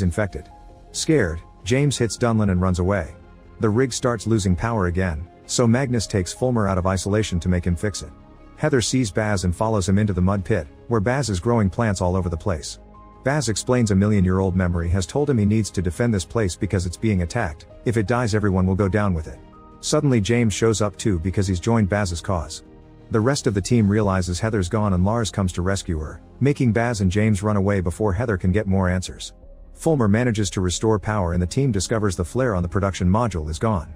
infected. Scared, James hits Dunlin and runs away. The rig starts losing power again, so Magnus takes Fulmer out of isolation to make him fix it. Heather sees Baz and follows him into the mud pit, where Baz is growing plants all over the place. Baz explains a million-year-old memory has told him he needs to defend this place because it's being attacked. If it dies, everyone will go down with it. Suddenly James shows up too because he's joined Baz's cause. The rest of the team realizes Heather's gone and Lars comes to rescue her, making Baz and James run away before Heather can get more answers. Fulmer manages to restore power and the team discovers the flare on the production module is gone.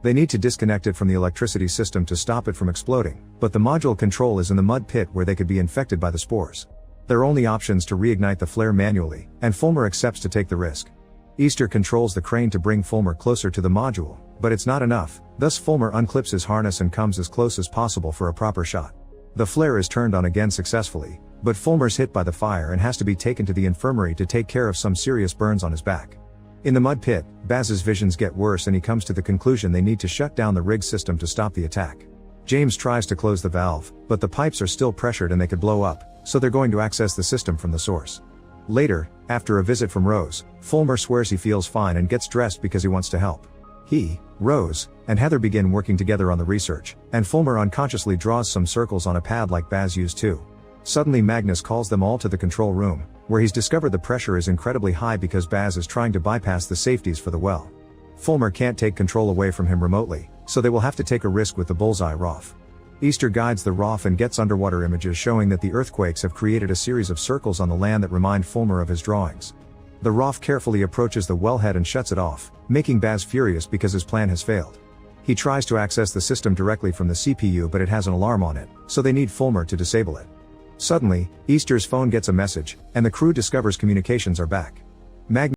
They need to disconnect it from the electricity system to stop it from exploding, but the module control is in the mud pit where they could be infected by the spores. Their only options to reignite the flare manually, and Fulmer accepts to take the risk. Easter controls the crane to bring Fulmer closer to the module, but it's not enough, thus Fulmer unclips his harness and comes as close as possible for a proper shot. The flare is turned on again successfully, but Fulmer's hit by the fire and has to be taken to the infirmary to take care of some serious burns on his back. In the mud pit, Baz's visions get worse and he comes to the conclusion they need to shut down the rig system to stop the attack. James tries to close the valve, but the pipes are still pressured and they could blow up, so they're going to access the system from the source. Later, after a visit from Rose, Fulmer swears he feels fine and gets dressed because he wants to help. He, Rose, and Heather begin working together on the research, and Fulmer unconsciously draws some circles on a pad like Baz used too. Suddenly Magnus calls them all to the control room, where he's discovered the pressure is incredibly high because Baz is trying to bypass the safeties for the well. Fulmer can't take control away from him remotely, so they will have to take a risk with the Bullseye ROF. Easter guides the ROF and gets underwater images showing that the earthquakes have created a series of circles on the land that remind Fulmer of his drawings. The ROF carefully approaches the wellhead and shuts it off, making Baz furious because his plan has failed. He tries to access the system directly from the CPU but it has an alarm on it, so they need Fulmer to disable it. Suddenly, Easter's phone gets a message, and the crew discovers communications are back. Magnus